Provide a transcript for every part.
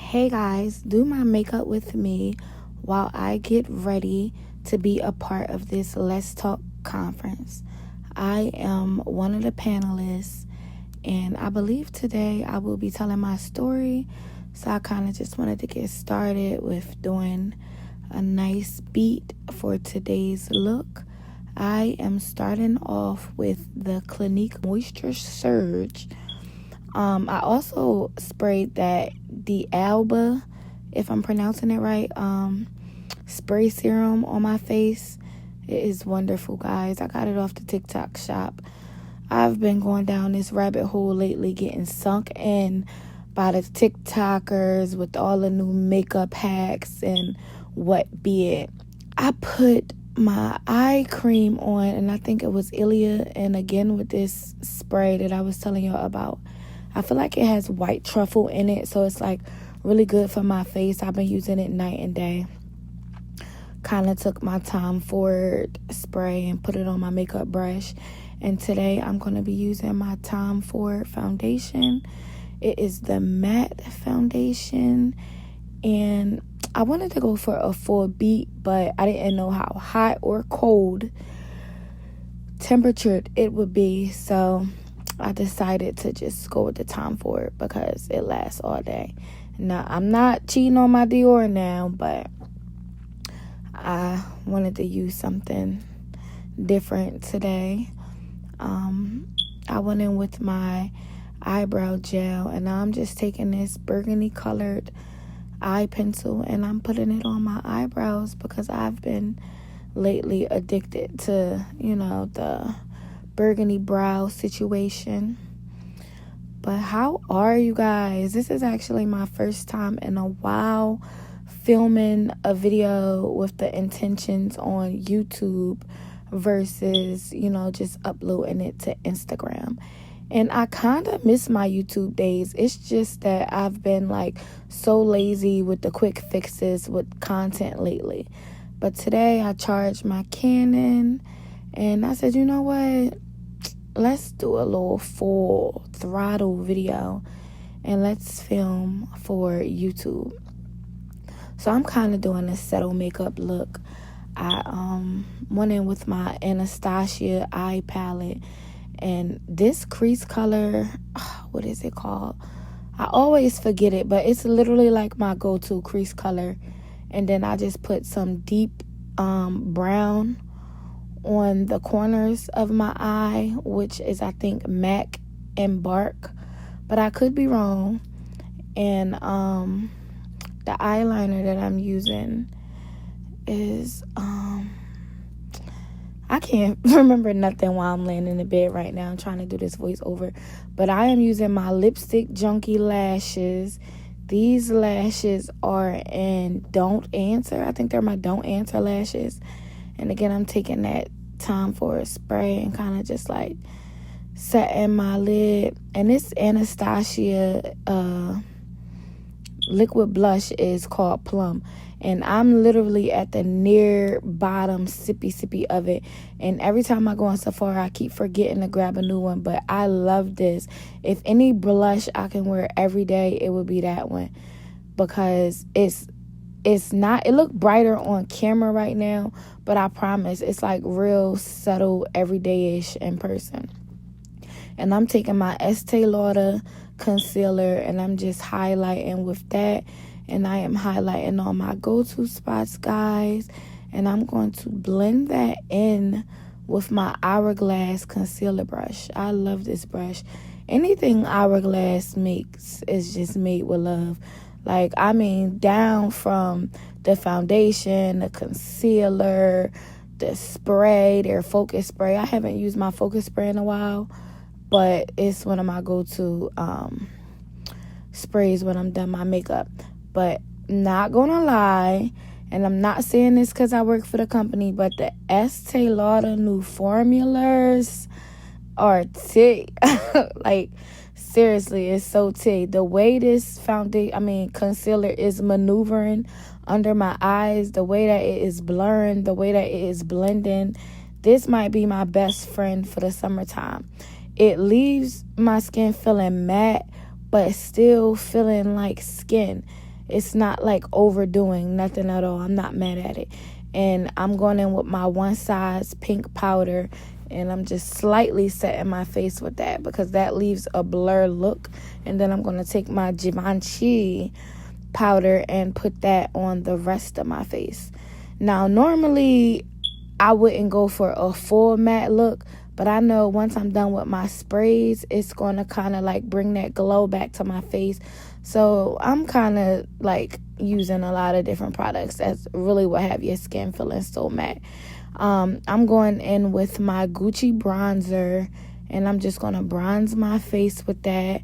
Hey guys, do my makeup with me while I get ready to be a part of this Let's Talk conference. I am one of the panelists, and I believe today I will be telling my story. So I kind of just wanted to get started with doing a nice beat for today's look. I am starting off with the Clinique Moisture Surge. I also sprayed that D'Alba, if I'm pronouncing it right, spray serum on my face. It is wonderful, guys. I got it off the TikTok shop. I've been going down this rabbit hole lately, getting sunk in by the TikTokers with all the new makeup hacks and what be it. I put my eye cream on, and I think it was Ilia, and again with this spray that I was telling y'all about. I feel like it has white truffle in it, so it's like really good for my face. I've been using it night and day. Kind of took my Tom Ford spray and put it on my makeup brush. And today I'm going to be using my Tom Ford foundation. It is the matte foundation. And I wanted to go for a full beat, but I didn't know how hot or cold temperatured it would be. So I decided to just go with the Tom Ford because it lasts all day. Now, I'm not cheating on my Dior now, but I wanted to use something different today. I went in with my eyebrow gel, and now I'm just taking this burgundy colored eye pencil and I'm putting it on my eyebrows because I've been lately addicted to, the burgundy brow situation. But how are you guys? This is actually my first time in a while filming a video with the intentions on YouTube versus, just uploading it to Instagram. And I kind of miss my YouTube days. It's just that I've been so lazy with the quick fixes with content lately. But today I charged my Canon and I said, you know what? Let's do a little full throttle video and let's film for YouTube. So I'm kind of doing a settle makeup look. I went in with my Anastasia eye palette, and this crease color, what is it called? I always forget it, but it's literally like my go-to crease color. And then I just put some deep brown on the corners of my eye, which is, I think, MAC and Bark, but I could be wrong. And the eyeliner that I'm using is I can't remember nothing while I'm laying in the bed right now. I'm trying to do this voiceover, but I am using my Lipstick Junkie lashes. These lashes are in Don't Answer. I think they're my Don't Answer lashes. And again, I'm taking that Tom Ford spray and kind of just setting my lid. And this Anastasia liquid blush is called Plum. And I'm literally at the near bottom sippy of it. And every time I go on Sephora, I keep forgetting to grab a new one. But I love this. If any blush I can wear every day, it would be that one. Because it's not, it look brighter on camera right now, but I promise it's real subtle, everyday-ish in person. And I'm taking my Estee Lauder concealer and I'm just highlighting with that. And I am highlighting all my go-to spots, guys. And I'm going to blend that in with my Hourglass concealer brush. I love this brush. Anything Hourglass makes is just made with love. Down from the foundation, the concealer, the spray, their focus spray. I haven't used my focus spray in a while, but it's one of my go-to sprays when I'm done my makeup. But not gonna lie, and I'm not saying this because I work for the company, but the Estee Lauder new formulas are tea. Seriously, it's so tea. The way this concealer is maneuvering under my eyes, the way that it is blurring, the way that it is blending, this might be my best friend for the summertime. It leaves my skin feeling matte, but still feeling like skin. It's not like overdoing nothing at all. I'm not mad at it. And I'm going in with my one size pink powder, and I'm just slightly setting my face with that because that leaves a blur look. And then I'm going to take my Givenchy powder and put that on the rest of my face. Now, normally I wouldn't go for a full matte look, but I know once I'm done with my sprays, it's going to kind of like bring that glow back to my face. So I'm kind of like using a lot of different products. That's really what have your skin feeling so matte. I'm going in with my Gucci bronzer, and I'm just going to bronze my face with that,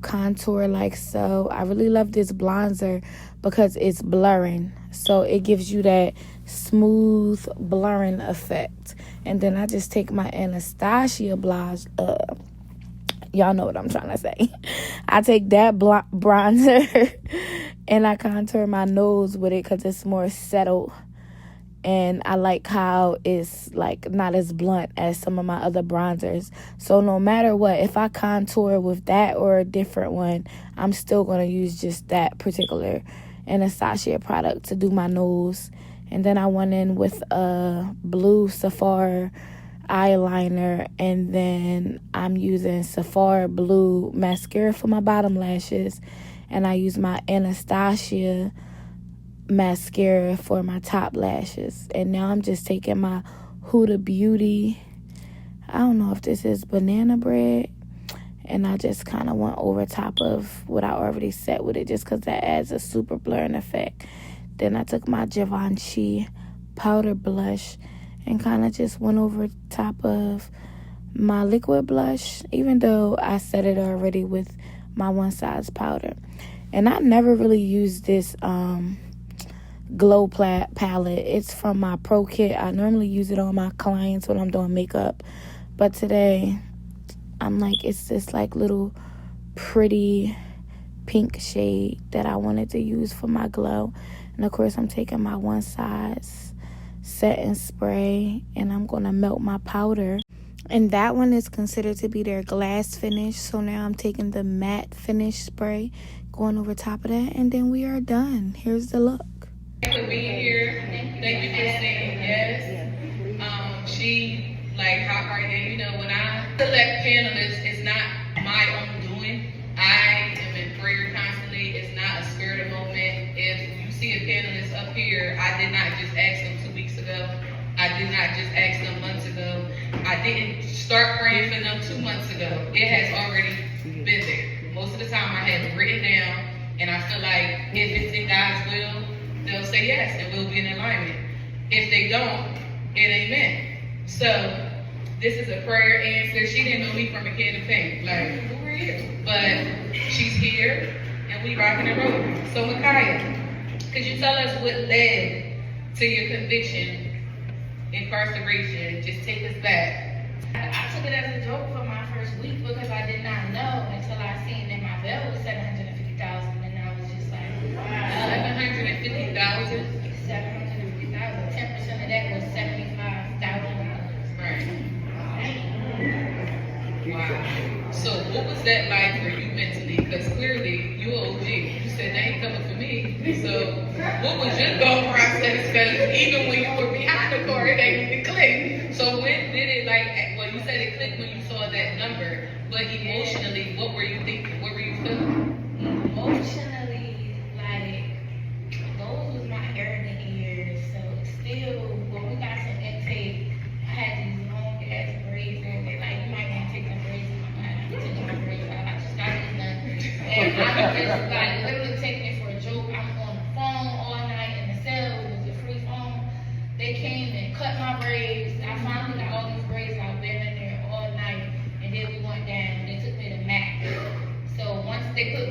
contour like so. I really love this bronzer because it's blurring. So it gives you that smooth blurring effect. And then I just take my Anastasia blush. Y'all know what I'm trying to say. I take that bronzer and I contour my nose with it because it's more settled. And I like how it's like not as blunt as some of my other bronzers. So no matter what, if I contour with that or a different one, I'm still going to use just that particular Anastasia product to do my nose. And then I went in with a blue Sephora eyeliner, and then I'm using Sephora blue mascara for my bottom lashes, and I use my Anastasia mascara for my top lashes. And now I'm just taking my Huda Beauty, I don't know if this is banana bread, and I just kind of went over top of what I already set with it just because that adds a super blurring effect. Then I took my Givenchy powder blush and kind of just went over top of my liquid blush, even though I set it already with my one size powder. And I never really used this glow palette. It's from my Pro Kit. I normally use it on my clients when I'm doing makeup, but today I'm like, it's this like little pretty pink shade that I wanted to use for my glow. And of course I'm taking my one size setting spray and I'm going to melt my powder. And that one is considered to be their glass finish. So now I'm taking the matte finish spray, going over top of that, and then we are done. Here's the look. Thank you for being here. Thank you for saying yes. She like highlighted, when I select panelists, it's not my own doing. I am in prayer constantly. It's not a spirit of moment. If you see a panelist up here, I did not just ask them 2 weeks ago. I did not just ask them months ago. I didn't start praying for them 2 months ago. It has already been there. Most of the time I have it written down, and I feel like if it's in God's will, they'll say yes, and we'll be in alignment. If they don't, it ain't meant. So this is a prayer answer. She didn't know me from a can of paint. Like, who are you? But she's here, and we rocking and rolling. So Micaiah, could you tell us what led to your conviction, incarceration? Just take us back. I took it as a joke for my first week because I did not know until I seen that my bail was $750,000, and I was just like, wow. $750,000? $750,000. 10% of that was $75,000. Right. Wow. So what was that like for you mentally? Because clearly you an OG. You said they ain't coming for me. So what was your thought process? Because even when you were behind the car, it ain't even click. So when did it well, you said it clicked when you saw that number, but emotionally, what were you thinking? What were you feeling? Emotionally, like, those was my arrogant years. So still, when we got some intake, I had these long ass braids, and they like, you might want to take them braids. I'm taking my braids out. I just got these done. And I was just like literally taking it for a joke. I'm on the phone all night in the cell. It was a free phone. They came and cut my braids. I finally got all these braids out there in there all night. And then we went down. They took me to MAC. So once they put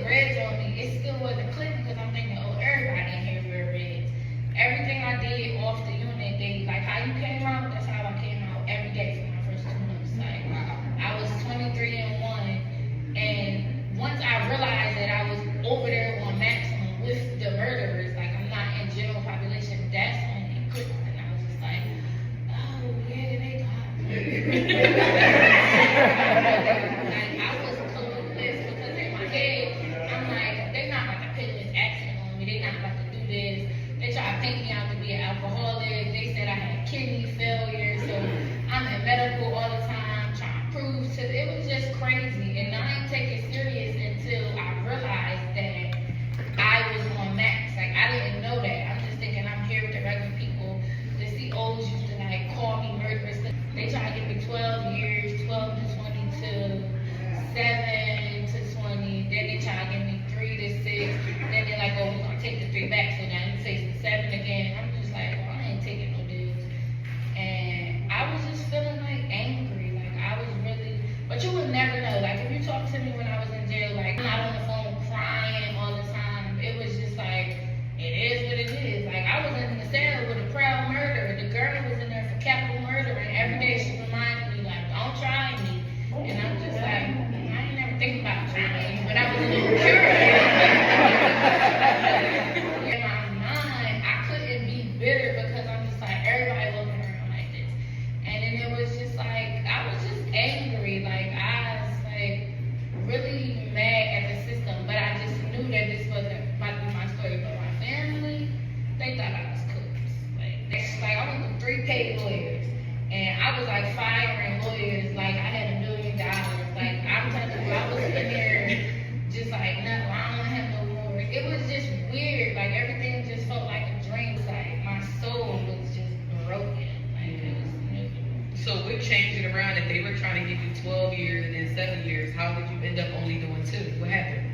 trying, if they were trying to give you 12 years and then 7 years, how did you end up only doing 2? What happened?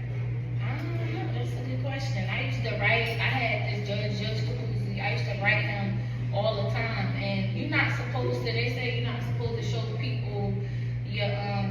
I don't know. That's a good question. I used to write. I had this Judge Capuzzi. I used to write him all the time. And you're not supposed to. They say you're not supposed to show people your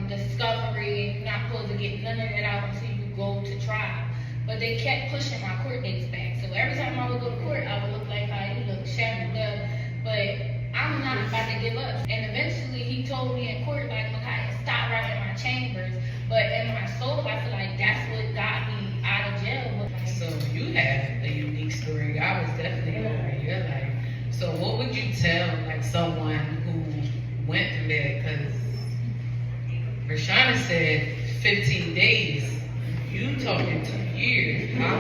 discovery. You're not supposed to get none of it out until you go to trial. But they kept pushing my court dates back. So every time I would go to court, I would look like you look shattered up. But I'm not about to give up. And eventually he told me in court, like, Makai, stop writing my chambers. But in my soul, I feel like that's what got me out of jail. So you have a unique story. I was definitely over your life. So what would you tell like someone who went through that? Because Rashana said 15 days. You talking 2 years. How